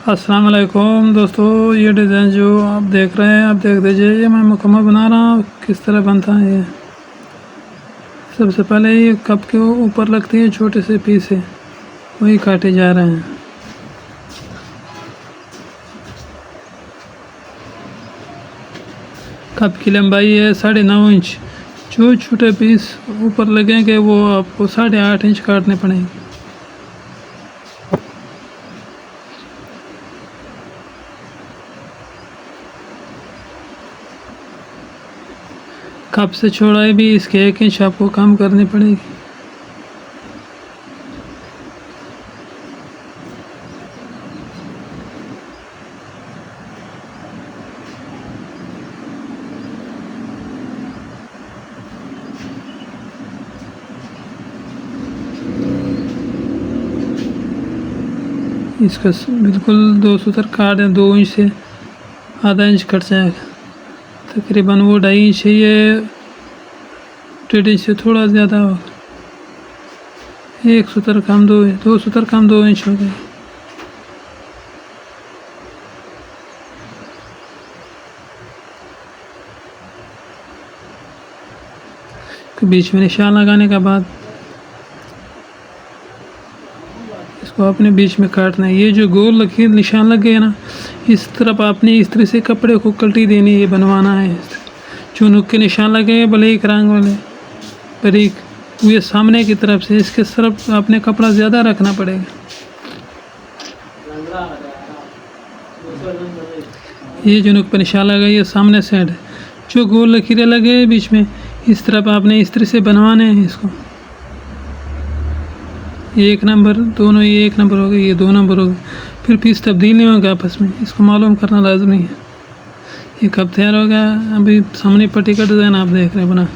अस्सलाम वालेकुम दोस्तों, ये डिज़ाइन जो आप देख रहे हैं, आप देख दीजिए। ये मैं मुकम्मल बना रहा हूँ, किस तरह बनता है ये। सबसे पहले ये कप के ऊपर लगती है छोटे से पीस है, वही काटे जा रहे हैं। कप की लंबाई है 9.5 इंच। जो छोटे पीस ऊपर लगेंगे वो आपको 8.5 इंच काटने पड़ेंगे। कप से चौड़ाई भी इसके 1 इंच आपको कम करनी पड़ेगी। इसका बिल्कुल 2 सूत्र काट दें, 2 इंच से आधा इंच कट जाएगा। तकरीबन वो 2.5 इंच है, ये 1.5 इंच से थोड़ा ज़्यादा होगा। 1 सूत्र कम 2 सूत्र कम 2 इंच हो गए। बीच में निशान लगाने के बाद इसको अपने बीच में काटना है। ये जो गोल लकीर निशान लग गए ना, इस तरफ आपने इस तरह से कपड़े को कल्टी देनी है, बनवाना है। जो नुक के निशान लगे हैं बारीक रंग वाले, बारीक, ये सामने की तरफ से इसके तरफ आपने कपड़ा ज़्यादा रखना पड़ेगा। ये जो नुक पर निशान लगा, ये सामने साइड है। जो गोल लकीरें लगे हैं बीच में, इस तरफ आपने इस तरह से बनवाने हैं इसको। ये 1 नंबर, दोनों ये 1 नंबर हो गए, ये 2 नंबर हो गए। फिर पीस तब्दील नहीं होगा आपस में, इसको मालूम करना लाजमी है। ये कब तैयार हो गया, अभी सामने पट्टी का डिज़ाइन आप देख रहे हैं बना।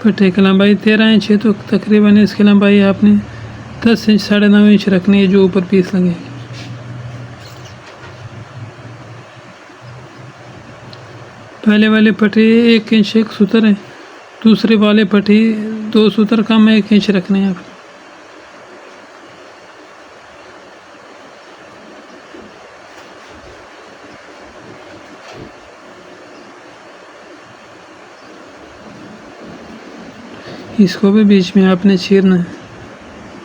पट्टे की लंबाई 13 इंच है, तो तकरीबन इसकी लंबाई आपने 10 इंच 9.5 इंच रखनी है, जो ऊपर पीस लगेगी। पहले वाले पट्टी 1 इंच 1 सूत्र है, दूसरे वाले पट्टी 2 सूत्र कम 1 इंच रखने हैं आप। इसको भी बीच में आपने चीरना है,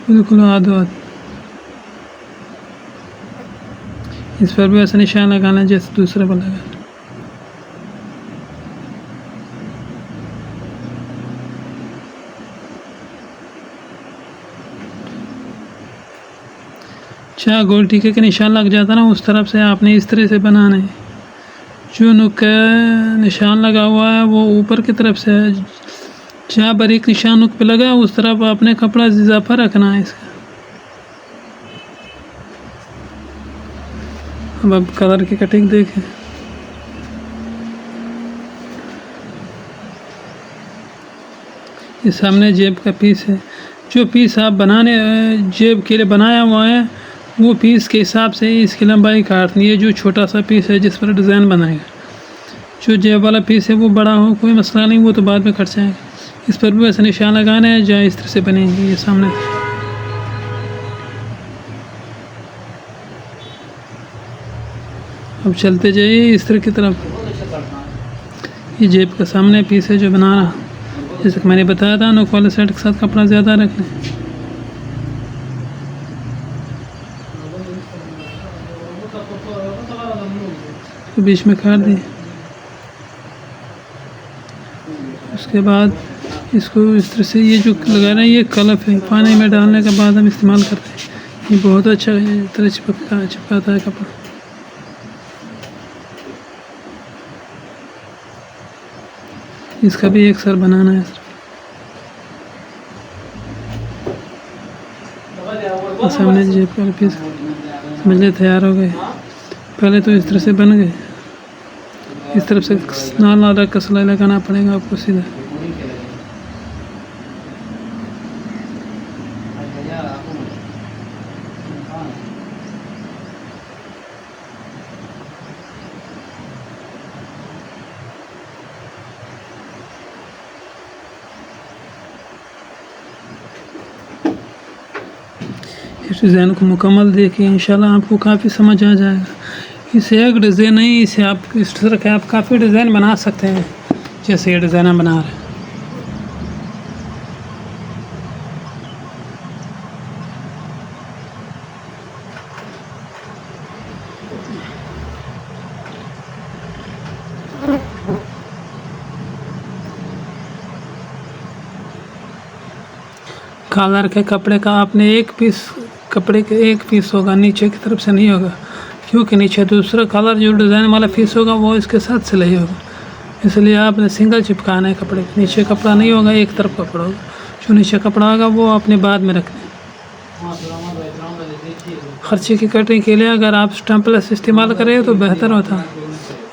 बिल्कुल आधो। इस पर भी ऐसा निशान लगाना है जैसे दूसरे पर लगा। जहाँ गोल टीके के निशान लग जाता ना, उस तरफ से आपने इस तरह से बनाना है। जो नुक का निशान लगा हुआ है वो ऊपर की तरफ से है, जहाँ बारीक निशान नुक पे लगा उस तरफ आपने कपड़ा इजाफा रखना है इसका। अब कलर की कटिंग देखें। ये सामने जेब का पीस है। जो पीस आप बनाने जेब के लिए बनाया हुआ है, वो पीस के हिसाब से इसकी लंबाई काटनी है। जो छोटा सा पीस है जिस पर डिज़ाइन बनाएगा, जो जेब वाला पीस है वो बड़ा हो कोई मसला नहीं, वो तो बाद में कट जाएगा। इस पर भी ऐसा निशान लगाना है जहाँ इस तरह से बनेंगे। ये सामने अब चलते जाइए इस तरह की तरफ। ये जेब का सामने पीस है जो बना रहा, जैसे कि मैंने बताया था, नोक वाले साइड के साथ कपड़ा ज़्यादा रख लें। तो बीच में काट दें। उसके बाद इसको इस तरह से, ये जो लगा रहे हैं ये कलफ है, पानी में डालने के बाद हम इस्तेमाल करते हैं। ये बहुत अच्छा तरह चिपकाता है कपड़ा। इसका भी एक सर बनाना है। सामने जेब का पीस समझ ले तैयार हो गए। पहले तो इस तरह से बन गए, इस तरफ से नाल नाल रख कर सिलाई लगाना पड़ेगा आपको सीधा। इस डिज़ाइन को मुकम्मल देखिए, इंशाल्लाह आपको काफ़ी समझ आ जाएगा। इसे एक डिज़ाइन नहीं, इसे आप इस तरह के आप काफ़ी डिज़ाइन बना सकते हैं, जैसे ये डिज़ाइन हम बना रहे हैं। कॉलर के कपड़े का आपने एक पीस, कपड़े के एक पीस होगा, नीचे की तरफ से नहीं होगा, क्योंकि नीचे दूसरा कलर जो डिज़ाइन वाला पीस होगा वो इसके साथ सिलाई होगा, इसलिए आपने सिंगल चिपकाना है कपड़े के नीचे। कपड़ा नहीं होगा, एक तरफ कपड़ा होगा, जो नीचे कपड़ा होगा वो आपने बाद में रखना है। खर्चे की कटिंग के लिए अगर आप स्टैम्पलेस इस्तेमाल करें तो बेहतर होता है,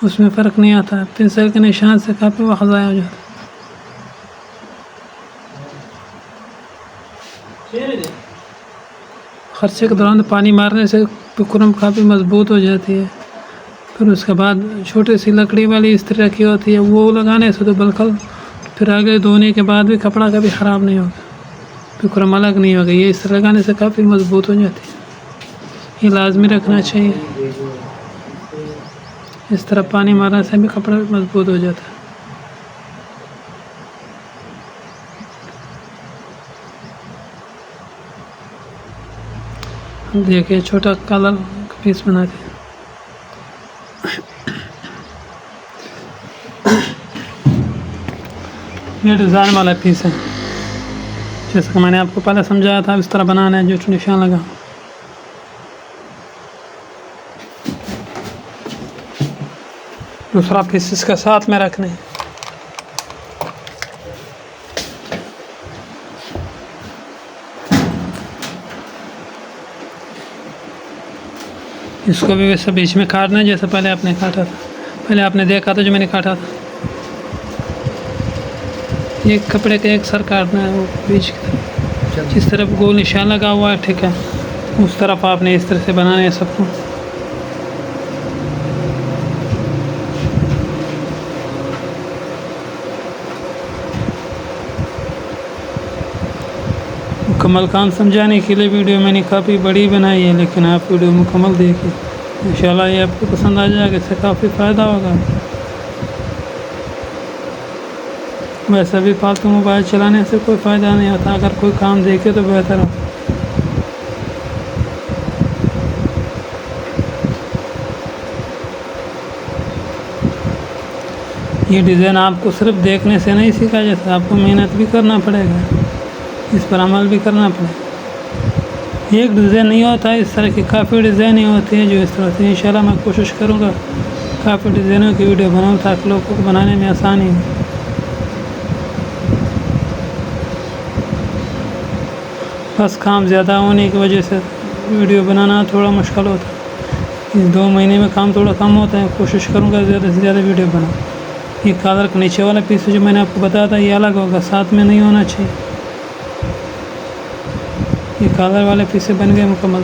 उसमें फ़र्क नहीं आता है। पेंसिल के निशान से काफ़ी वक्त ज़ाया हो जाता है। खर्चे के दौरान पानी मारने से कुरम काफ़ी मज़बूत हो जाती है। फिर उसके बाद छोटी सी लकड़ी वाली इस्त्री रखी होती है, वो लगाने से तो बिल्कुल फिर आगे धोने के बाद भी कपड़ा कभी ख़राब नहीं होगा, फिर कुरम अलग नहीं होगा। ये इस्त्री लगाने से काफ़ी मज़बूत हो जाती है, ये लाजमी रखना चाहिए। इस तरह पानी मारने से भी कपड़ा मज़बूत हो जाता है। देखिए छोटा कलर पीस बनाते हैं। ये डिज़ाइन वाला पीस है, जैसा कि मैंने आपको पहले समझाया था, इस तरह बनाना है, जो निशान लगा। दूसरा पीस इसका साथ में रखने हैं। इसको भी वैसे बीच में काटना है, जैसे पहले आपने काटा था, पहले आपने देखा था जो मैंने काटा था। ये कपड़े के एक सर काटना है, वो बीच की तरफ, जिस तरफ गोल निशान लगा हुआ है, ठीक है, उस तरफ आपने इस तरह से बनाना है सबको। मुकम्मल काम समझाने के लिए वीडियो मैंने काफ़ी बड़ी बनाई है, लेकिन आप वीडियो मुकम्मल देखिए, इंशाल्लाह ये आपको पसंद आ जाएगा, इससे काफ़ी फ़ायदा होगा। वैसे भी फालतू मोबाइल चलाने से कोई फ़ायदा नहीं होता, अगर कोई काम देखे तो बेहतर हो। ये डिज़ाइन आपको सिर्फ देखने से नहीं सीखा जाता, आपको मेहनत भी करना पड़ेगा, इस पर अमल भी करना पड़ेगा। एक डिज़ाइन नहीं होता है, इस तरह की काफ़ी डिज़ाइन ही होती है जो इस तरह से। इंशाल्लाह मैं कोशिश करूँगा काफ़ी डिज़ाइनों की वीडियो बनाऊँ ताकि लोगों को बनाने में आसानी हो। बस काम ज़्यादा होने की वजह से वीडियो बनाना थोड़ा मुश्किल होता है। इस 2 महीने में काम थोड़ा कम होता है, कोशिश करूँगा ज़्यादा से ज़्यादा वीडियो बनाऊँ। ये कॉलर का नीचे वाला पीस जो मैंने आपको बताया था, ये अलग होगा, साथ में नहीं होना चाहिए। ये कॉलर वाले पीस बन गए मुकम्मल।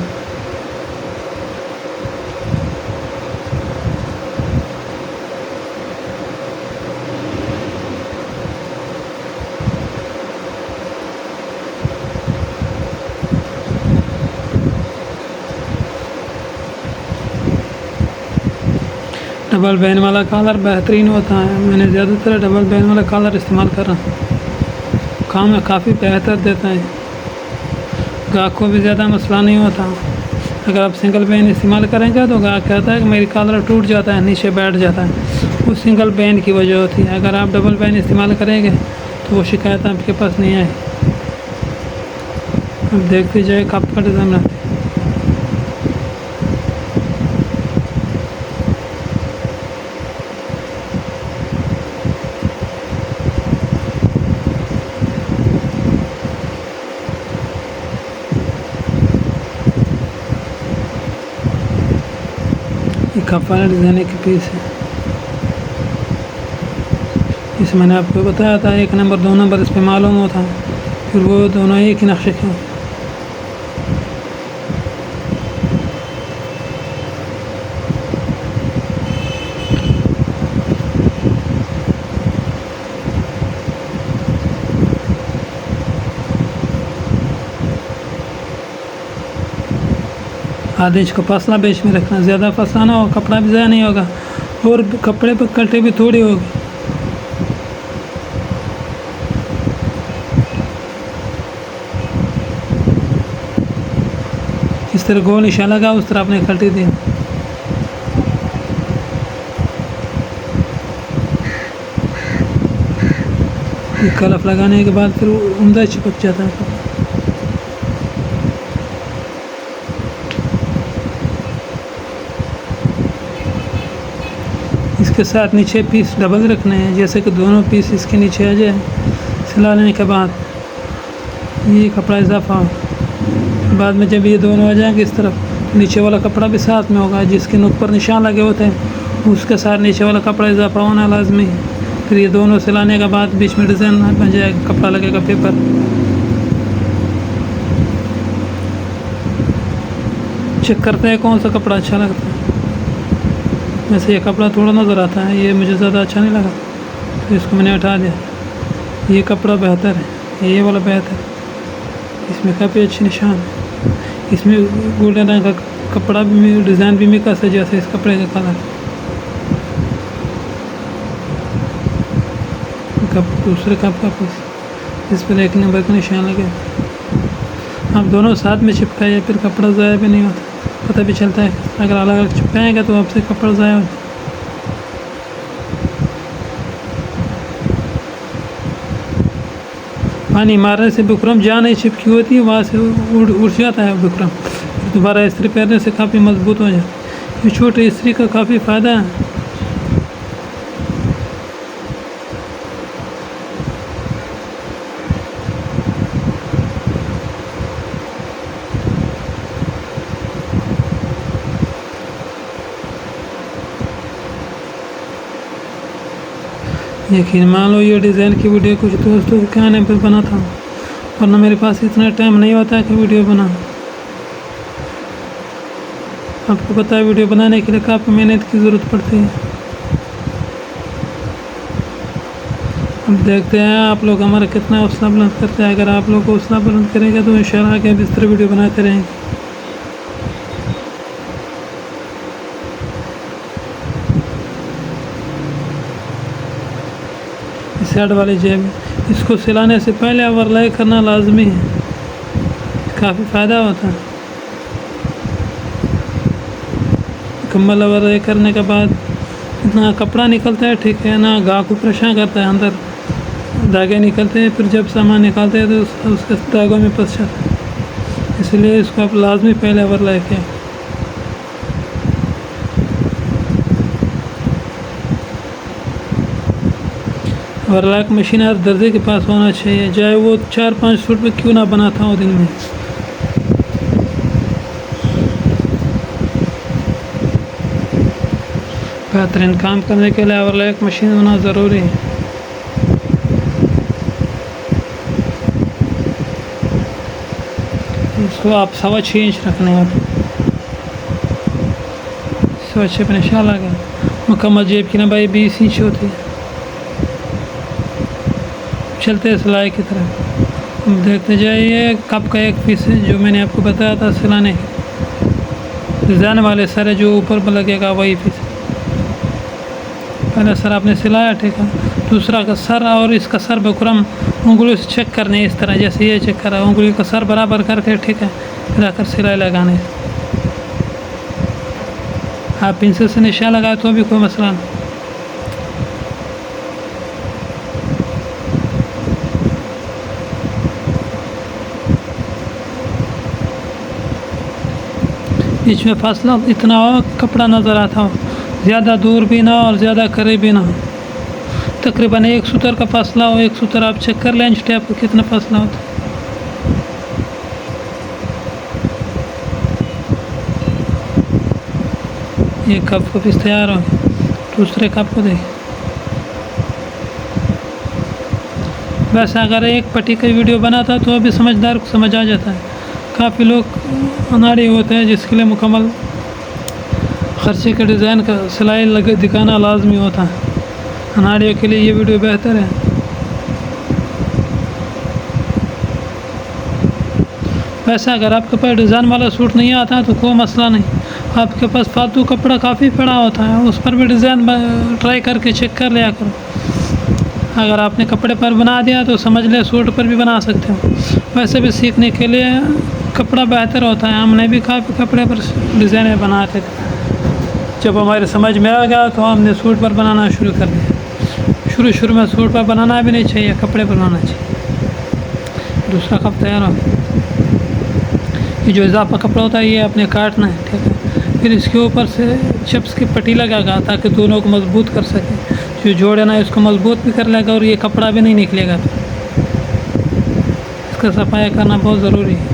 डबल बैन वाला कॉलर बेहतरीन होता है, मैंने ज़्यादातर डबल बैन वाला कॉलर इस्तेमाल कर रहा हूँ, काम में काफ़ी बेहतर देता है, गाहक को भी ज़्यादा मसला नहीं होता। अगर आप सिंगल बैन इस्तेमाल करेंगे तो गाहक कहता है कि मेरी कॉलर टूट जाता है, नीचे बैठ जाता है, वो सिंगल बैन की वजह होती है। अगर आप डबल बैन इस्तेमाल करेंगे तो वो शिकायत आपके पास नहीं आए। अब देखते जाए कब का डिज़ाइन बनाते हैं। ये कफाना डिज़ाइन की पीस है, इसे मैंने आपको बताया था 1 नंबर 2 नंबर इस पर मालूम होता है, फिर वो दोनों एक ही नक्शे के होते हैं। आधे इंच का फासला बीच में रखना, ज़्यादा फासला ना हो, कपड़ा भी ज़्यादा नहीं होगा और कपड़े पर कटे भी थोड़ी होगी। इस तरह गोल निशान लगा, उस तरह आपने कल्टी दी। कलफ लगाने के बाद फिर उम्दा चिपक जाता है। इसके साथ नीचे पीस डबल रखने हैं, जैसे कि दोनों पीस इसके नीचे आ जाए। सिला लेने के बाद ये कपड़ा इजाफा हो, बाद में जब ये दोनों आ जाएंगे इस तरफ, नीचे वाला कपड़ा भी साथ में होगा, जिसके नुक पर निशान लगे होते हैं उसके साथ नीचे वाला कपड़ा इजाफा होना लाजमी है। फिर ये दोनों सिलाने के बाद बीच में डिज़ाइन बन जाएगा, कपड़ा लगेगा पेपर। चेक करते हैं कौन सा कपड़ा अच्छा लगता है। वैसे ये कपड़ा थोड़ा नज़र आता है, ये मुझे ज़्यादा अच्छा नहीं लगा तो इसको मैंने हटा दिया। ये कपड़ा बेहतर है, ये वाला बेहतर है, इसमें काफ़ी अच्छी निशान है। इसमें गोल्डन रंग का कपड़ा भी, डिज़ाइन भी मिक्स है जैसे इस कपड़े का कलर। कप दूसरे कप का पीस, इस पर 1 नंबर का निशान लगे। आप दोनों साथ में चिपकाइए, फिर कपड़ा ज़ाया भी नहीं होता, पता भी चलता है। अगर अलग अलग चिपकाएंगे तो आपसे कपड़ा ज़ाया हो। पानी मारने से बुकरम जहाँ नहीं चिपकी होती है वहाँ से उड़ जाता है बुकरम, दोबारा इस्त्री पहनने से काफ़ी मजबूत हो जाए। ये छोटे इस्त्री का काफ़ी फ़ायदा है। यकीन मान लो ये डिज़ाइन की वीडियो कुछ दोस्तों के कहने पर बना था, वरना मेरे पास इतना टाइम नहीं होता है कि वीडियो बना। आपको पता है वीडियो बनाने के लिए काफ़ी मेहनत की ज़रूरत पड़ती है। अब देखते हैं आप लोग हमारा कितना हौसला बुलंद करते हैं। अगर आप लोग हौसला बुलंद करेंगे तो इंशाल्लाह आगे भी इस तरह वीडियो बनाते रहेंगे। साइड वाली जेब, इसको सिलाने से पहले ओवरलाई करना लाजमी है, काफ़ी फ़ायदा होता है। मुकम्मल ओवरलाई करने के बाद इतना कपड़ा निकलता है, ठीक है ना, गाह को परेशान करता है, अंदर धागे निकलते हैं, फिर जब सामान निकालते हैं तो उसके धागों में फंस जाता है। इसलिए इसको आप लाजमी पहले ओवरलाई किया। ओवरलॉक मशीन हर दर्जे के पास होना चाहिए, चाहे वो 4-5 फुट में क्यों ना बनाता हो दिन में। बेहतरीन काम करने के लिए ओवरलॉक मशीन होना ज़रूरी है। इसको आप 6.25 इंच रखने हैं, 6.25 पर निशान लगा। मुकम्मल जेब की लंबाई 20 इंच होती है। चलते हैं सिलाई की तरफ, देखते जाइए। कप का एक पीस है जो मैंने आपको बताया था सिलाने के, डिज़ाइन वाले सर है जो ऊपर पर लगेगा वही पीस। पहला सर आपने सिलाया, ठीक है। दूसरा का सर और इसका सर बुकरम उंगलियों से चेक करने, इस तरह जैसे ये चेक करा, उंगली का सर बराबर करके, ठीक है, फिर आकर सिलाई लगाने। आप पेंसिल से निशान लगाए तो भी कोई मसला नहीं। बीच में फासला इतना हो कपड़ा नज़र आता हो, ज़्यादा दूर भी ना और ज़्यादा करीब भी ना, तकरीबन 1 सूतर का फासला हो। 1 सूतर आप चेक कर लें इंच टेप पर कितना फासला होता है। ये कप को पीस तैयार हो गया, दूसरे कप को देखिए। वैसे अगर एक पट्टी का वीडियो बनाता तो अभी समझदार को समझ आ जाता है। काफ़ी लोग अनाड़ी होते हैं जिसके लिए मुकम्मल खर्चे के डिज़ाइन का सिलाई लगे दिखाना लाजमी होता है। अनाड़ियों के लिए ये वीडियो बेहतर है। वैसे अगर आपके पास डिज़ाइन वाला सूट नहीं आता है तो कोई मसला नहीं, आपके पास फालतू कपड़ा काफ़ी पड़ा होता है, उस पर भी डिज़ाइन ट्राई करके चेक कर लिया करो। अगर आपने कपड़े पर बना दिया तो समझ ले सूट पर भी बना सकते हो। वैसे भी सीखने के लिए कपड़ा बेहतर होता है। हमने भी काफ़ी कपड़े पर डिज़ाइन बनाते थे, जब हमारे समझ में आ गया तो हमने सूट पर बनाना शुरू कर दिया। शुरू में सूट पर बनाना भी नहीं चाहिए, कपड़े पर बनाना चाहिए। दूसरा कप तैयार हो, ये जो इजाफा कपड़ा होता है ये अपने काटना है, ठीक है। फिर इसके ऊपर से चिप्स की पट्टी लगाएगा ताकि दोनों को मजबूत कर सके। जो जोड़ है ना इसको मजबूत भी कर लेगा और ये कपड़ा भी नहीं निकलेगा। तो इसका सफाई करना बहुत ज़रूरी है।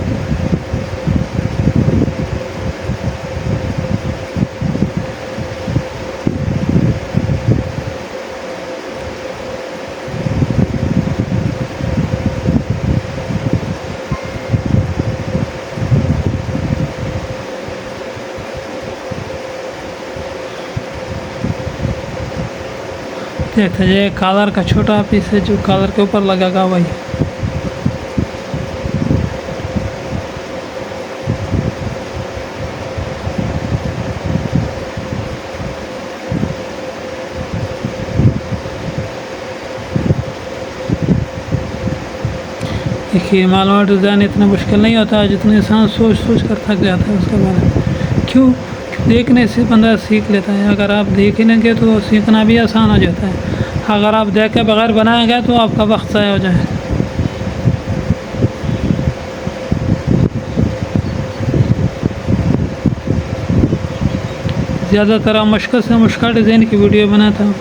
देखते ये कॉलर का छोटा पीस है जो कॉलर के ऊपर लगेगा वही। देखिए मालूम डिज़ाइन इतना मुश्किल नहीं होता है जितने इंसान सोच कर थक जाता है उसके बारे में। क्यों? देखने से बंदा सीख लेता है। अगर आप देखेंगे तो सीखना भी आसान हो जाता है। अगर आप देख के बगैर बनाएंगे तो आपका वक्त ज़ाया हो जाए। ज़्यादातर मुश्किल से मुश्किल डिज़ाइन की वीडियो बनाता हूँ।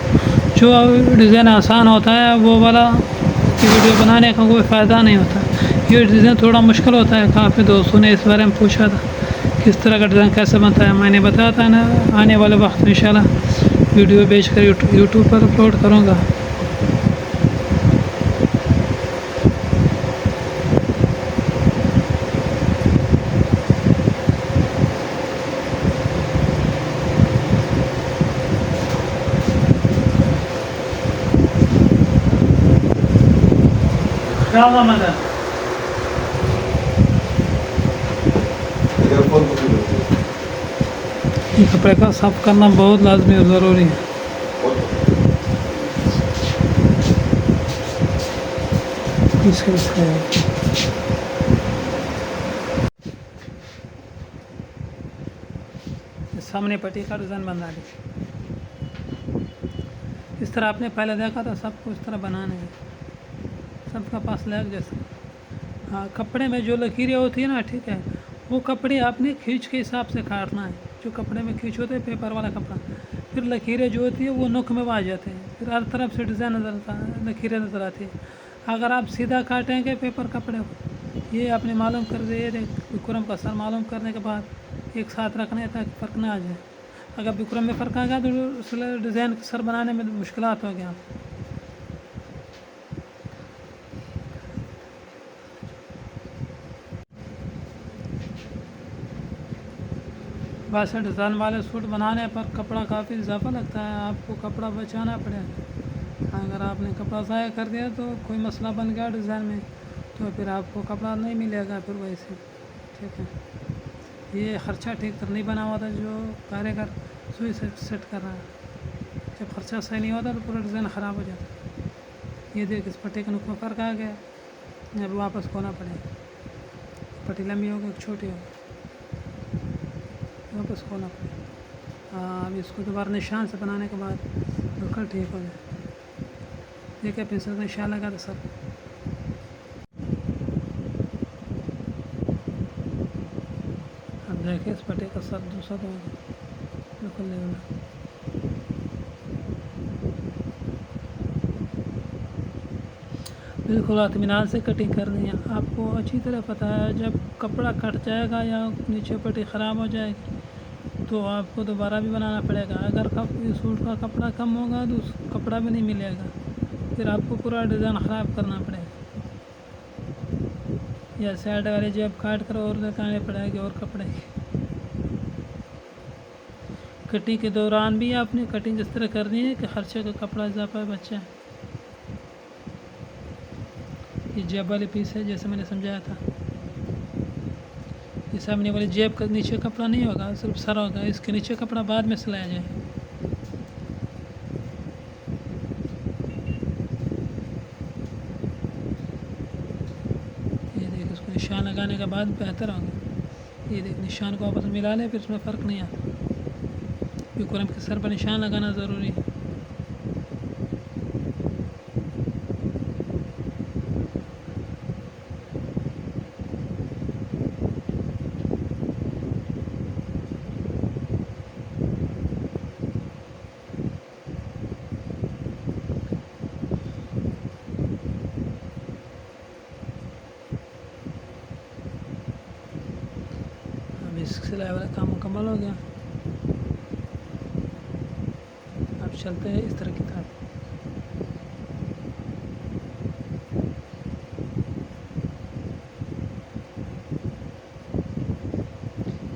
जो डिज़ाइन आसान होता है वो वाला की वीडियो बनाने का कोई फ़ायदा नहीं होता। ये डिज़ाइन थोड़ा मुश्किल होता है। काफ़ी दोस्तों ने इस बारे में पूछा था किस तरह का डिज़ाइन कैसे बनता है। मैंने बताया था ना, आने वाले वक्त में इंशाल्लाह वीडियो भेज कर यूट्यूब पर अपलोड करूँगा। ये कपड़े का साफ करना बहुत लाजमी और ज़रूरी है। सामने पट्टी का डिज़ाइन बना दी। इस तरह आपने पहले देखा था, सबको इस तरह बनाना है, सबका पास लग जैसा। हाँ, कपड़े में जो लकीरें होती है ना, ठीक है, वो कपड़े आपने खींच के हिसाब से काटना है। जो कपड़े में खींच होते हैं पेपर वाला कपड़ा, फिर लकीरें जो होती है वो नोक में आ जाते हैं, फिर हर तरफ से डिज़ाइन नज़र आता है, लकीरें नज़र आती है। अगर आप सीधा काटेंगे पेपर कपड़े को, ये आपने मालूम कर दिए, बिक्रम का सर मालूम करने के बाद एक साथ रखने ताकि फ़र्क ना आ जाए। अगर बिक्रम में फ़र्क आ गया तो डिज़ाइन सर बनाने में मुश्किल हो गया। वैसे डिज़ाइन वाले सूट बनाने पर कपड़ा काफ़ी इजाफा लगता है, आपको कपड़ा बचाना पड़ेगा। अगर आपने कपड़ा ज़ाया कर दिया तो कोई मसला बन गया डिज़ाइन में, तो फिर आपको कपड़ा नहीं मिलेगा फिर वैसे, ठीक है। ये खर्चा ठीक तर नहीं बना हुआ था जो कारीगर सुई से सेट कर रहा है। जब खर्चा सही नहीं होता तो पूरा डिज़ाइन ख़राब हो जाता है। ये देख इस पट्टी का नुकसान फ़र्क आ गया, अब वापस खोना पड़ेगा। पट्टी लंबी होगी छोटी होगी, वापस खोना पड़ेगा। अब इसको दोबारा निशान से बनाने के बाद बिल्कुल ठीक हो जाए। देखिए पेंसिल का निशान लगा था सर। अब देखिए इस पट्टी का सर दूसरा तो बिल्कुल लेवल है। बिल्कुल इत्मीनान से कटिंग करनी है। आपको अच्छी तरह पता है जब कपड़ा कट जाएगा या नीचे पट्टी ख़राब हो जाएगी तो आपको दोबारा भी बनाना पड़ेगा। अगर सूट का कपड़ा कम होगा तो उस कपड़ा भी नहीं मिलेगा, फिर आपको पूरा डिज़ाइन ख़राब करना पड़ेगा। या साइड वाले जेब काट कर और लगाने पड़ेगी और कपड़े की। कटिंग के दौरान भी आपने कटिंग इस तरह करनी है कि खर्चे का कपड़ा इजाफा बचा है। ये जेब वाले पीस है जैसे मैंने समझाया था। ये सामने वाले जेब का नीचे कपड़ा नहीं होगा, सिर्फ सर होगा, इसके नीचे कपड़ा बाद में सिलाया जाए। ये देख, उसको निशान लगाने के बाद बेहतर होगा। ये देख, निशान को आपस में मिला लें, फिर उसमें फ़र्क नहीं आता, क्योंकि कुरम के सर पर निशान लगाना ज़रूरी है। अब इस सिलाई वाला काम मुकम्मल हो गया। अब चलते हैं इस तरह की तरफ।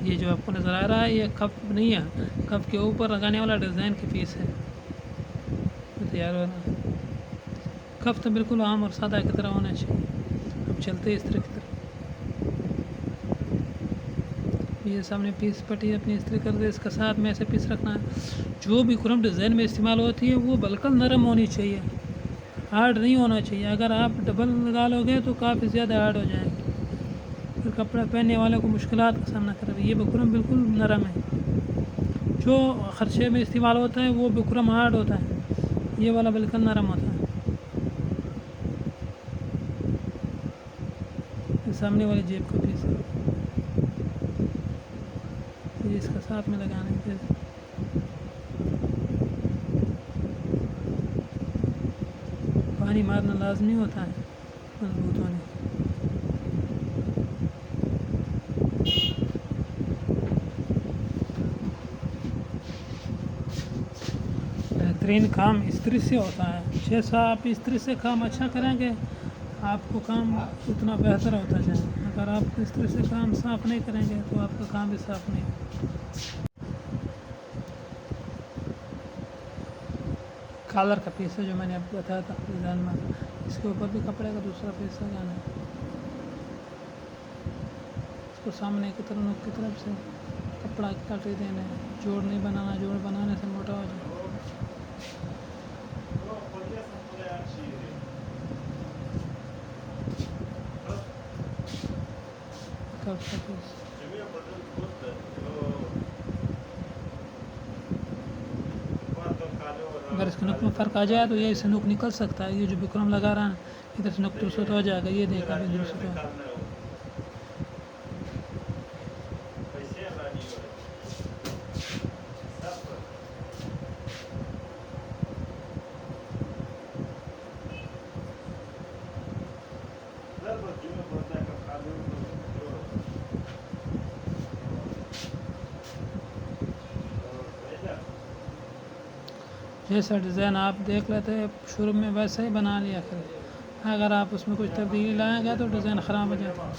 ये जो आपको नज़र आ रहा है, ये कप नहीं है, कप के ऊपर लगाने वाला डिज़ाइन की पीस है, तो तैयार हो रहा है। कप तो बिल्कुल आम और सादा की तरह होना चाहिए। अब चलते हैं इस तरह की तरफ। ये सामने पीस पट्टी अपनी इस्त्री कर दे, इसका साथ में ऐसे पीस रखना है। जो भी कुरम डिज़ाइन में इस्तेमाल होती है वो बिल्कुल नरम होनी चाहिए, हार्ड नहीं होना चाहिए। अगर आप डबल लगा लोगे तो काफ़ी ज़्यादा हार्ड हो जाएगी, फिर कपड़ा पहनने वाले को मुश्किलात का सामना करेगा। ये बुकरम बिल्कुल नरम है, जो खर्चे में इस्तेमाल होता है वो बुकरम हार्ड होता है, ये वाला बिल्कुल नरम होता है। ये सामने वाले जेब का पीस है, ये इसका साथ में लगाने के पानी मारना लाजमी होता है मजबूत होने। बेहतरीन काम इस्त्री से होता है, जैसा आप इस्त्री से काम अच्छा करेंगे आपको काम उतना बेहतर होता जाए। अगर आप इस्त्री से काम साफ़ नहीं करेंगे तो आपका काम भी साफ़ नहीं होगा। कॉलर का पीस है जो मैंने आपको बताया था डिज़ाइन में, इसके ऊपर भी कपड़े का दूसरा पीस लगाना है। इसको सामने की तरफ, नुक की तरफ से कपड़ा काट देना है, जोड़ नहीं बनाना, जोड़ बनाने से मोटा हो जाए। कप का पीस अगर इसके नुक में फ़र्क आ जाए तो ये इससे नुक निकल सकता है। ये जो बुकरम लगा रहा है इधर से नुक दुरुस्त हो जाएगा, ये देखा भी दुरुस्त हो। जैसा डिज़ाइन आप देख लेते हैं शुरू में वैसा ही बना लिया करें। अगर आप उसमें कुछ तब्दीली लाएंगे तो डिज़ाइन ख़राब हो जाता है।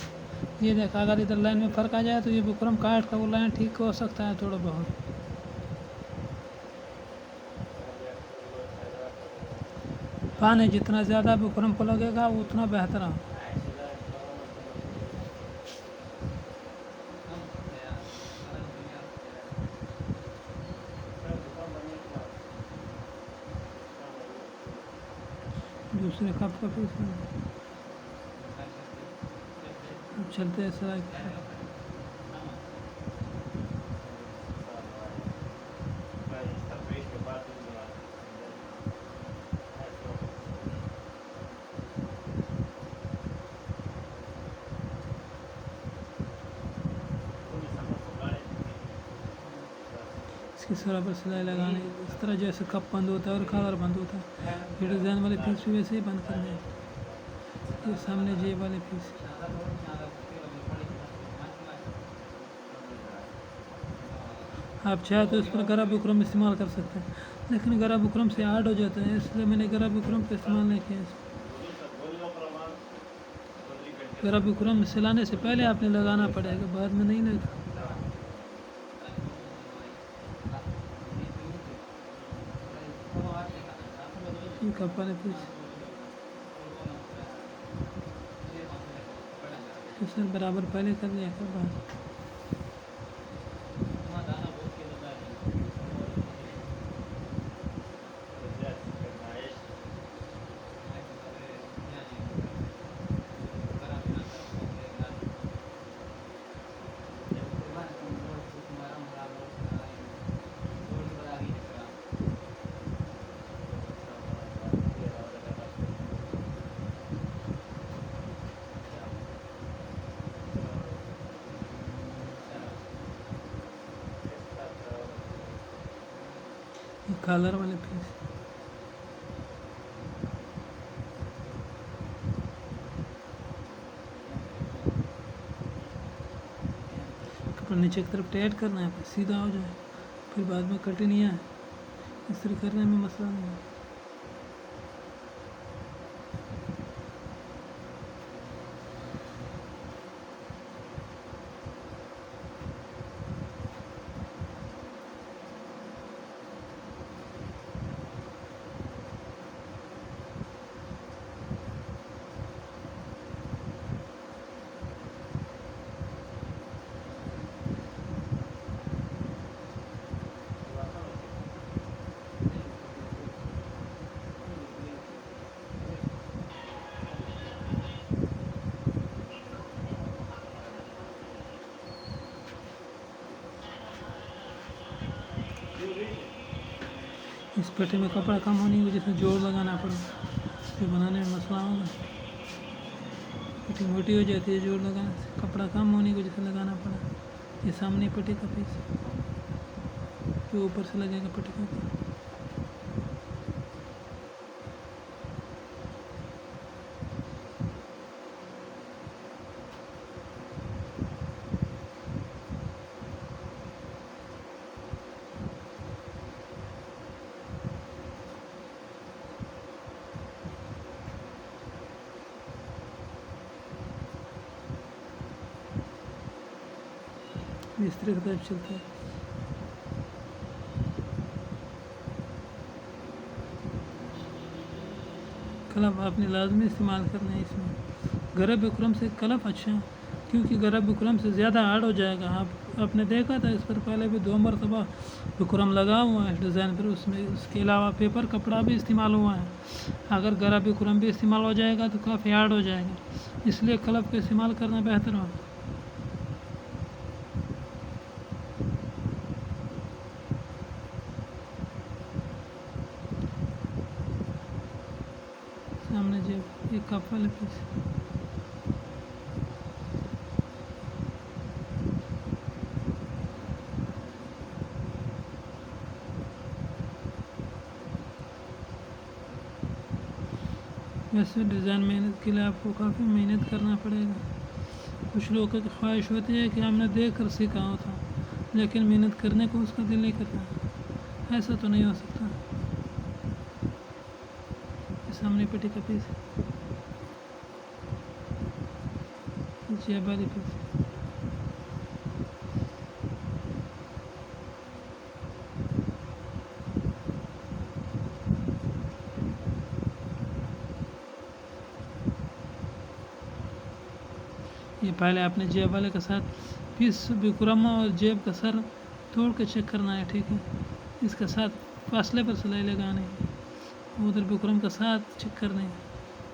ये देखा, अगर इधर लाइन में फ़र्क आ जाए तो ये बुकरम काट का वो लाइन ठीक हो सकता है थोड़ा बहुत। पानी जितना ज़्यादा बुकरम को लगेगा उतना बेहतर हो। दूसरे कप का पीस अब चलते हैं सिलाई की तरफ। इसकी सरा पर सिलाई लगाने इस तरह जैसे कप बंद होता है और कॉलर बंद होता है, ये डिज़ाइन वाले पीस भी वैसे ही बंद करने हैं। ये सामने जेब वाले पीस, आप चाहे तो इस पर गरा बुकरम इस्तेमाल कर सकते हैं, लेकिन गरा बुकरम से हार्ड हो जाता है, इसलिए मैंने गरा बुकरम का इस्तेमाल नहीं किया। गरा बुकरम सिलाने से पहले आपने लगाना पड़ेगा, बाद में नहीं लगा। कप वाले पीस तो सर बराबर पहले कर लिया कर बाद। कॉलर वाले पीस। कपड़ा नीचे की तरफ टाइट करना है, फिर सीधा हो जाए, फिर बाद में कटे नहीं आए। इस तरह करने में मसला नहीं है। इस पट्टी में कपड़ा कम होने की वजह से जोड़ लगाना पड़ा, फिर बनाने में मसला होगा। पट्टी मोटी हो जाती है जोड़ लगाने से, कपड़ा कम होने की वजह से लगाना पड़ा। ये सामने पट्टी का पीस जो ऊपर से लगेगा पट्टी का ऊपर। इस तरह का टाइप चलता है। कलफ आपने लाजमी इस्तेमाल करना है इसमें। गरब बिक्रम से कलफ अच्छा है, क्योंकि गरब बिक्रम से ज़्यादा हार्ड हो जाएगा। आपने देखा था इस पर पहले भी 2 मरतबा बिक्रम लगा हुआ है डिज़ाइन पर, उसमें उसके अलावा पेपर कपड़ा भी इस्तेमाल हुआ है। अगर गरब बिक्रम भी इस्तेमाल हो जाएगा तो काफ़ी हार्ड हो जाएगा, इसलिए कलफ का इस्तेमाल करना बेहतर होगा। सामने जेब एक कप वाले पीस। वैसे डिज़ाइन मेहनत के लिए आपको काफ़ी मेहनत करना पड़ेगा। कुछ लोगों की ख्वाहिश होती है कि हमने देख कर सीखा होता, लेकिन मेहनत करने को उसका दिल नहीं करता। ऐसा तो नहीं हो सकता। सामने पट्टी का पीस, जेब वाली पीस। ये पहले आपने जेब वाले के साथ पीस बिकुरम और जेब का सर तोड़ के चेक करना है, ठीक है। इसके साथ फासले पर सिलाई लगानी है, उधर बिकुरम का साथ चेक करने है।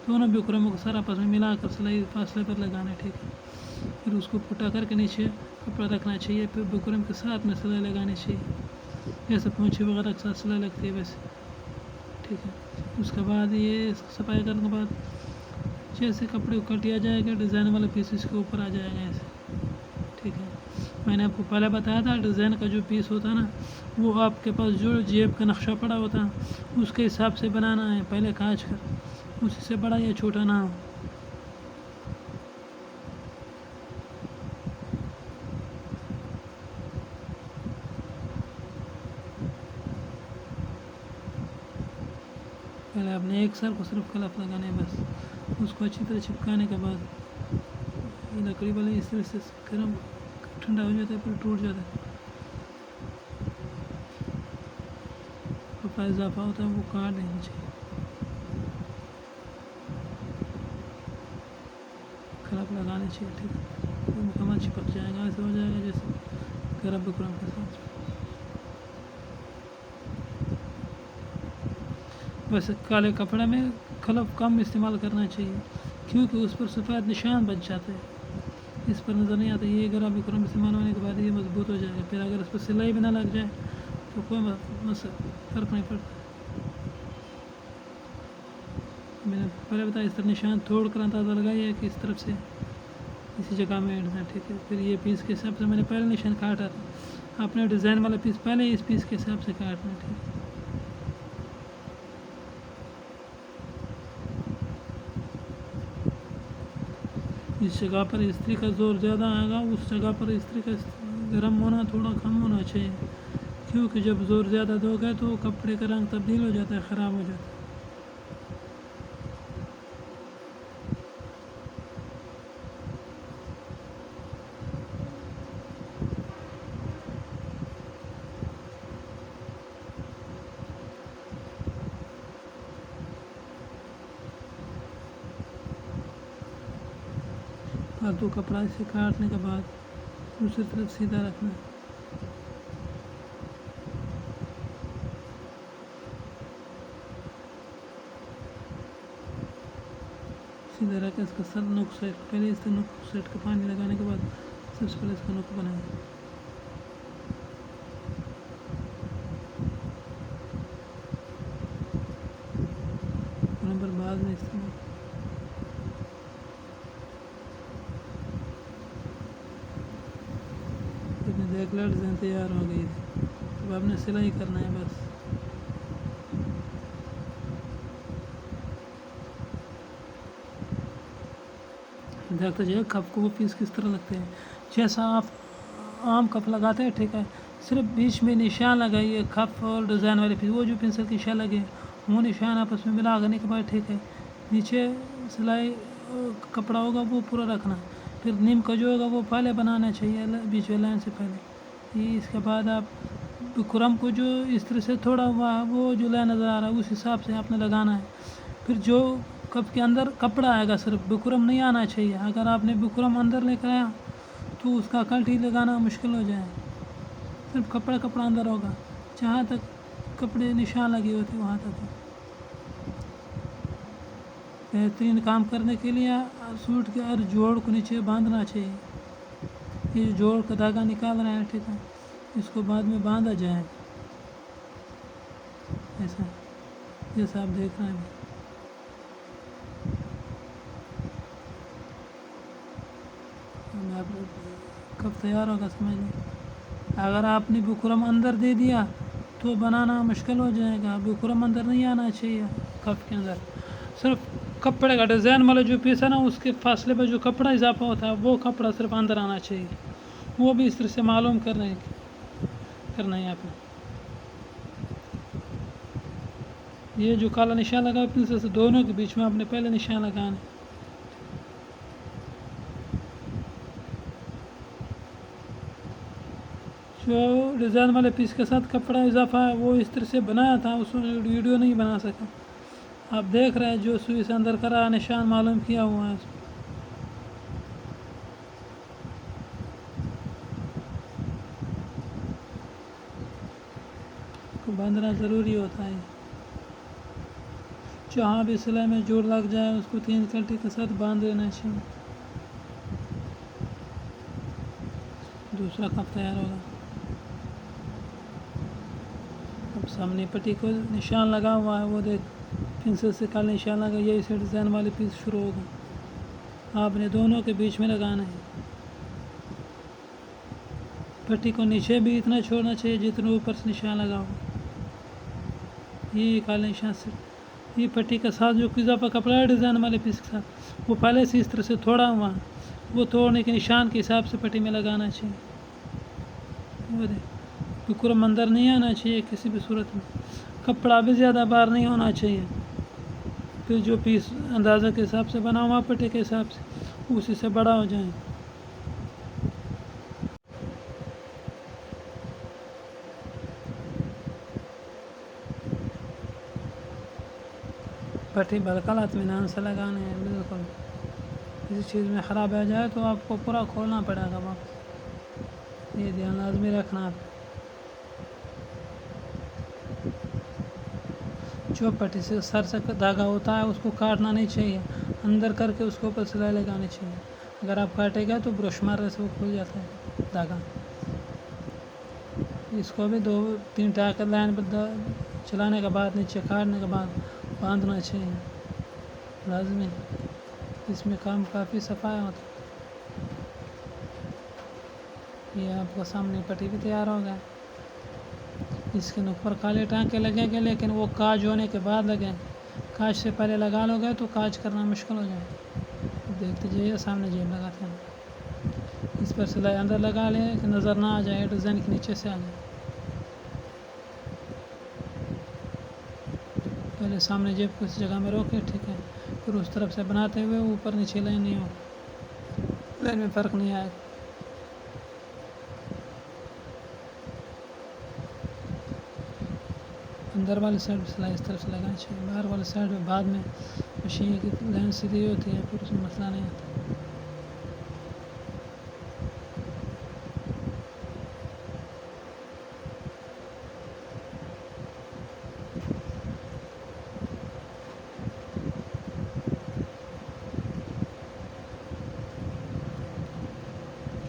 दोनों बिकुरमों को सर आपस में मिलाकर सिलाई फासले पर लगाना है, ठीक है। फिर उसको फुटा करके नीचे कपड़ा रखना चाहिए, फिर बिकुरम के साथ में सिलाई लगानी चाहिए, जैसे पोंछे वगैरह के साथ सिलाई लगती है वैसे, ठीक है। उसके बाद ये सफाई करने के बाद जैसे कपड़े को कटिया जाएगा, डिज़ाइन वाला पीस इसके ऊपर आ जाएगा ऐसे, ठीक है। मैंने आपको पहले बताया था डिज़ाइन का जो पीस होता है ना, वो आपके पास जो जेब का नक्शा पड़ा होता है उसके हिसाब से बनाना है पहले कांच कर, उसी से बड़ा या छोटा ना हो। पहले आपने एक सर को सिर्फ कलफ लगाने है बस। उसको अच्छी तरह चिपकाने के बाद ये लकड़ी वाले इस तरह से गर्म ठंडा हो जाता है, फिर टूट जाता है। कपड़ा इजाफा होता है वो काट देना चाहिए। कलफ लगाने चाहिए, ठीक है। वो मुकम्मल चिपक जाएगा, ऐसा हो जाएगा जैसे गरम बिकुरम के साथ। वैसे काले कपड़े में कलफ कम इस्तेमाल करना चाहिए, क्योंकि उस पर सफ़ेद निशान बच जाते हैं, इस पर नज़र नहीं आता। ये गरम बिकुरम इस्तेमाल होने के बाद ये मजबूत हो जाएगा। फिर अगर इस पर सिलाई भी ना लग जाए तो कोई फ़र्क नहीं पड़ता। मैंने पहले बताया इस तरह निशान तोड़ कर अंदाज़ा लगाइए कि इस तरफ से इसी जगह में ऐड है, ठीक है। फिर ये पीस के हिसाब से मैंने पहले निशान काटा था, आपने डिज़ाइन वाला पीस पहले इस पीस के हिसाब से काटना है, ठीक है। जिस जगह पर इस्त्री का ज़ोर ज़्यादा आएगा उस जगह पर इस्त्री का गर्म होना थोड़ा कम होना चाहिए, क्योंकि जब ज़ोर ज़्यादा दोगे तो कपड़े का रंग तब्दील हो जाता है, ख़राब हो जाता है। फालतू कपड़ा इसे काटने के बाद दूसरी तरफ सीधा रखना है। सीधा रख के इसका सर नुक सेट, पहले इससे नुक सेट का पानी लगाने के बाद सबसे पहले इसका नुक बनाएं। नंबर बाद में इस्तेमाल। देख लो डिज़ाइन तैयार हो गई थी, अब आपने सिलाई करना है बस। देखते जाइए कप को वो पीस किस तरह लगते हैं, जैसा आप आम कप लगाते हैं, ठीक है। सिर्फ बीच में निशान लगाइए कप और डिज़ाइन वाले पीस, वो जो पेंसिल के निशान लगे वो निशान आपस में मिला करने के बाद, ठीक है। नीचे सिलाई कपड़ा होगा वो पूरा रखना, फिर नीम का जो होगा वो पहले बनाना चाहिए बीच वाली लाइन से पहले। ये इसके बाद आप बुकरम को जो इस तरह से थोड़ा हुआ है वो जो लाइन नज़र आ रहा है उस हिसाब से आपने लगाना है। फिर जो कप के अंदर कपड़ा आएगा, सिर्फ बुकरम नहीं आना चाहिए। अगर आपने बुकरम अंदर लेकर आया तो उसका कल्टी लगाना मुश्किल हो जाए। सिर्फ कपड़ा अंदर होगा, जहाँ तक कपड़े निशान लगे होते वहाँ तक। बेहतरीन काम करने के लिए सूट के हर जोड़ को नीचे बांधना चाहिए। ये जो जोड़ का धागा निकाल रहे हैं, ठीक है, इसको बाद में बांधा जाए ऐसा, जैसा आप देख रहे हैं। कब तैयार होगा समझ लो। अगर आपने बुकरम अंदर दे दिया तो बनाना मुश्किल हो जाएगा। बुकरम अंदर नहीं आना चाहिए कप के अंदर, सिर्फ कपड़े का डिज़ाइन वाला जो पीस है ना उसके फासले पर जो कपड़ा इजाफा होता है वो कपड़ा सिर्फ अंदर आना चाहिए। वो भी इस तरह से मालूम करना है आपने। ये जो काला निशान लगा पेंसिल से दोनों के बीच में आपने पहले निशान लगाना है। जो डिज़ाइन वाले पीस के साथ कपड़ा इजाफा है वो इस तरह से बनाया था, उसमें वीडियो नहीं बना सका। आप देख रहे हैं जो सुई से अंदर करा निशान मालूम किया हुआ है। को बांधना ज़रूरी होता है। जहाँ भी सिलाई में जोड़ लग जाए उसको 3 कल्टी के साथ बांध देना चाहिए। दूसरा कप तैयार होगा। अब सामने पट्टी को निशान लगा हुआ है, वो देख पेंसिल से काला निशान लगा, यही से डिज़ाइन वाली पीस शुरू होगा। आपने दोनों के बीच में लगाना है। पट्टी को नीचे भी इतना छोड़ना चाहिए जितना ऊपर से निशान लगा हो। ये काले निशान से ये पट्टी के साथ जो इजाफा कपड़ा है डिज़ाइन वाले पीस के साथ वो पहले से इस तरह से थोड़ा हुआ, वो तोड़ने के निशान के हिसाब से पट्टी में लगाना चाहिए। वो देख बुकरम अंदर नहीं आना चाहिए किसी भी सूरत में। कपड़ा भी ज़्यादा बार नहीं होना चाहिए। फिर जो पीस अंदाज़े के हिसाब से बना हुआ पट्टी के हिसाब से उसी से बड़ा हो जाए। पट्टी बिल्कुल इत्मीनान से लगाने हैं, बिल्कुल किसी चीज़ में ख़राब आ जाए तो आपको पूरा खोलना पड़ेगा वापस। ये ध्यान लाजमी रखना आप। जो पट्टी से सर से धागा होता है उसको काटना नहीं चाहिए, अंदर करके उसके ऊपर सिलाई लगानी चाहिए। अगर आप काटेगा तो ब्रश मारने से वो खुल जाता है धागा। इसको भी 2-3 टाँके लाइन पर चलाने के बाद नीचे काटने के बाद बांधना चाहिए लाजमी। इसमें काम काफ़ी सफाया होता है। ये आपको सामने पट्टी भी तैयार हो गया। इसके ऊपर काले टाँके लगेंगे लेकिन वो काज होने के बाद लगे। काज से पहले लगा लोगे तो काज करना मुश्किल हो जाए। देख लीजिए सामने जेब लगाते हैं। इस पर सिलाई अंदर लगा लें कि नज़र ना आ जाए, डिज़ाइन के नीचे से आ जाए। पहले सामने जेब को इस जगह में रोके, ठीक है, फिर उस तरफ से बनाते हुए ऊपर नीचे लाइन नहीं हो, लाइन में फ़र्क नहीं आएगा। अंदर वाली साइड सिलाई इस तरफ से लगानी चाहिए, बाहर वाली साइड में बाद में मशीन की लाइन सीधी होती है, फिर उसमें मसला नहीं आता।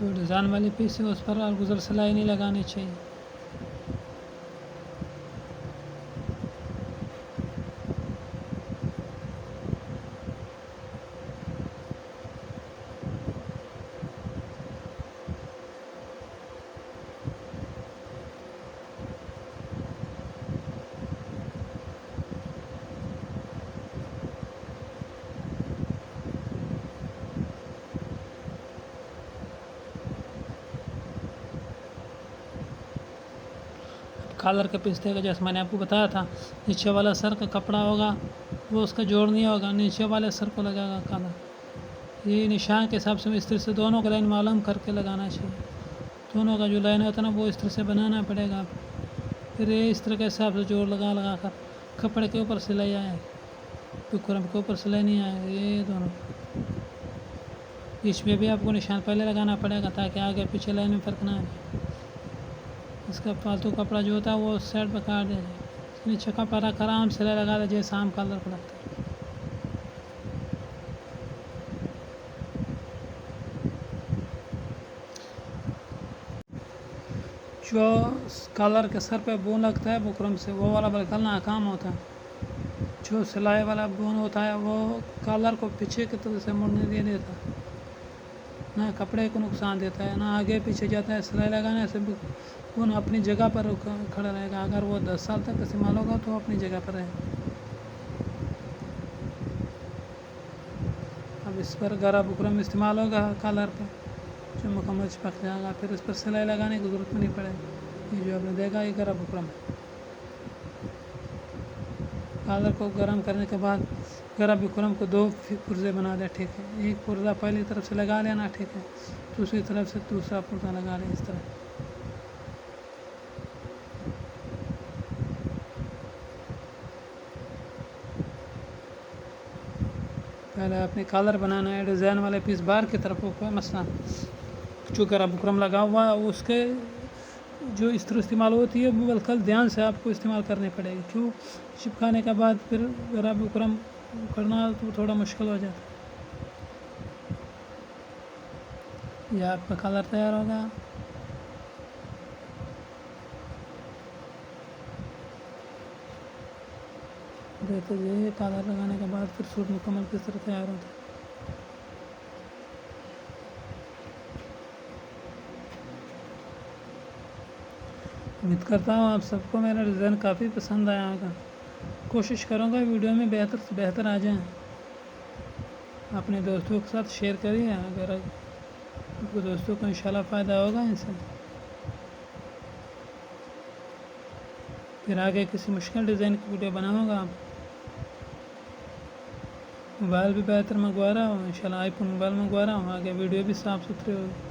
जो डिज़ाइन वाली पीस है उस पर गुजर सिलाई नहीं लगानी चाहिए। कॉलर के पीस देगा, जैसे मैंने आपको बताया था, नीचे वाला सर का कपड़ा होगा वो उसका जोड़ नहीं होगा, नीचे वाले सर को लगाएगा कॉलर। ये निशान के हिसाब से इस तरह से दोनों का लाइन मालूम करके लगाना चाहिए। दोनों का जो लाइन होता है ना वो इस तरह से बनाना पड़ेगा। फिर ये इस तरह के हिसाब से जोड़ लगा लगा कर कपड़े के ऊपर सिलाई आए, बुकरम के ऊपर सिलाई नहीं आए, ये दोनों। बीच में भी आपको निशान पहले लगाना पड़ेगा ताकि आगे पीछे लाइन में फ़र्क ना आए। इसका फालतू कपड़ा जो होता है वो साइड पर काट देना, नीचे कपड़ा रख आराम सिलाई लगा दे जैसे आम कलर को लगता है। जो कलर के सर पे बून लगता है बुकरम से, वो वाला निकलना काम होता है। जो सिलाई वाला बून होता है वो कलर को पीछे की तरफ से मुड़ने नहीं देता, ना कपड़े को नुकसान देता है, ना आगे पीछे जाता है। सिलाई लगाने से बून अपनी जगह पर खड़ा रहेगा। अगर वो 10 साल तक इस्तेमाल होगा तो अपनी जगह पर रहेगा। अब इस पर गरा बुकरम इस्तेमाल होगा कलर पर, जो मुकम्मल चिपक जाएगा, फिर इस पर सिलाई लगाने की ज़रूरत नहीं पड़ेगी। ये जो आपने देखा ये गरा बुकरम है। कलर को गर्म करने के बाद गरा बुकरम को 2 पुर्जे बना दें, ठीक है। एक पुर्जा पहली तरफ से लगा लेना, ठीक है, दूसरी तरफ से दूसरा पुर्जा लगा लें इस तरह। पहले आपने कॉलर बनाना है, डिज़ाइन वाले पीस बाहर की तरफ हो, कोई मसला। जो गरा बुकरम लगा हुआ है उसके जो इस तरह इस्तेमाल होती है वो बिल्कुल ध्यान से आपको इस्तेमाल करनी पड़ेगी। क्यों, चिपकाने के बाद फिर गरा बुकरम करना तो थोड़ा मुश्किल हो जाता है। यह आपका कलर तैयार होगा। देखो ये कलर लगाने के बाद फिर सूट मुकम्मल किस तरह तैयार होता है। उम्मीद करता हूँ आप सबको मेरा डिज़ाइन काफ़ी पसंद आया होगा। कोशिश करूँगा वीडियो में बेहतर से बेहतर आ जाए। अपने दोस्तों के साथ शेयर करिए, अगर आपको दोस्तों को इंशाल्लाह फ़ायदा होगा इनसे। फिर आगे किसी मुश्किल डिज़ाइन की वीडियो बनाऊँगा। मोबाइल भी बेहतर मंगवा रहा हूँ, इंशाल्लाह आईफोन मोबाइल मंगवा रहा हूँ, आगे वीडियो भी साफ़ सुथरी होगी।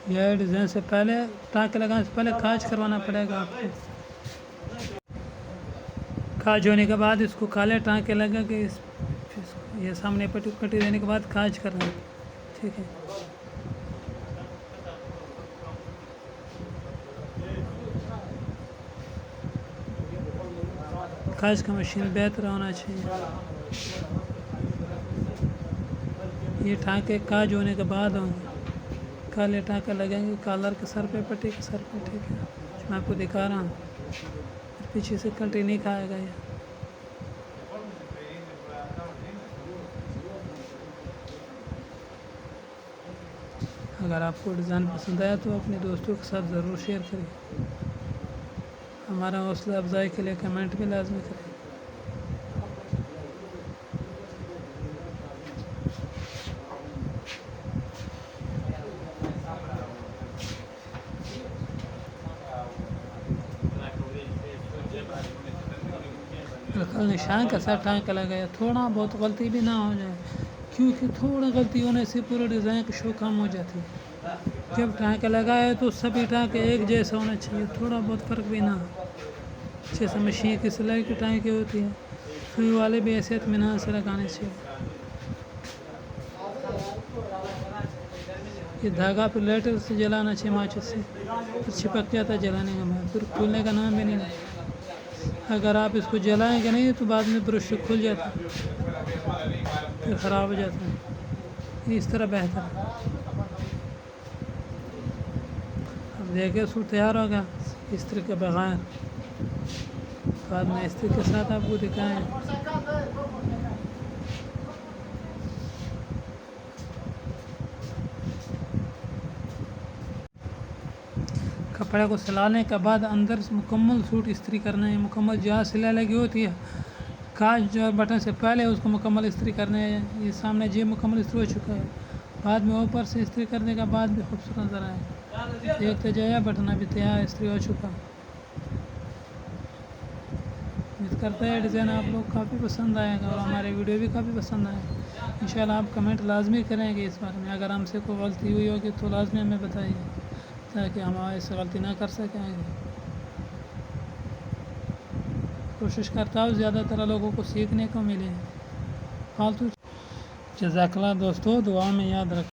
यह डिज़ाइन से पहले टाँके लगाने से पहले काज करवाना पड़ेगा आपको। काज होने के बाद इसको काले टाँके लगा के ये सामने पट्टी देने के बाद काज करना है, ठीक है। काज का मशीन बेहतर होना चाहिए। ये टाँके काज होने के बाद होंगे, काले टाँके लगेंगे कॉलर के सर पे, पट्टी के सर पे, ठीक है। मैं आपको दिखा रहा हूँ, पीछे से कल्टी नहीं खाएगा ये। अगर आपको डिज़ाइन पसंद आया तो अपने दोस्तों के साथ ज़रूर शेयर करें। हमारा हौसला अफजाई के लिए कमेंट भी लाजमी करें। बिल्कुल निशान के साथ टाँक लगाया, थोड़ा बहुत गलती भी ना हो जाए, क्योंकि थोड़ा गलती होने से पूरे डिज़ाइन की शो कम हो जाती है। जब टाँक लगाए तो सभी टाँक एक जैसा होना चाहिए, थोड़ा बहुत फ़र्क भी ना हो। जैसे मशीन की सिलाई की टाँकें होती हैं, सुई वाले भी ऐसे इत्मीनान से लगाने चाहिए। ये धागा फिर लाइटर से जलाना चाहिए, माचिस से, फिर चिपक जाता है जलाने के बाद, फिर खुलने का नाम भी नहीं लेता। अगर आप इसको जलाएंगे नहीं तो बाद में ब्रश से खुल जाता है, फिर ख़राब हो जाता है। इस तरह बेहतर है। अब देखिए सूट तैयार हो गया इस्त्री के बगैर। बाद में इस्त्री के साथ आपको दिखाएं। कपड़े को सिलाने के बाद अंदर से मुकम्मल सूट इस्त्री करना है। मुकम्मल जहाँ सिलाई लगी होती है काज जो बटन से पहले उसको मुकम्मल इस्त्री करने है। ये सामने जी मुकम्मल इस्त्री हो चुका है। बाद में ऊपर से इस्त्री करने के बाद भी खूबसूरत नज़र आए। देखते जाइए बटन अभी तैयार इस्त्री हो चुका। उम्मीद करता है डिज़ाइन आप लोग काफ़ी पसंद आएगा और हमारे वीडियो भी काफ़ी पसंद आएगा। इंशाल्लाह आप कमेंट लाजमी करेंगे इस बारे में। अगर हमसे कोई गलती हुई होगी तो लाजमी हमें बताइए, ताकि हम ऐसे गलती ना कर सकेंगे। कोशिश करता हूँ ज़्यादातर लोगों को सीखने को मिले फालतू। जज़ाकल्लाह दोस्तों, दुआ में याद रखें।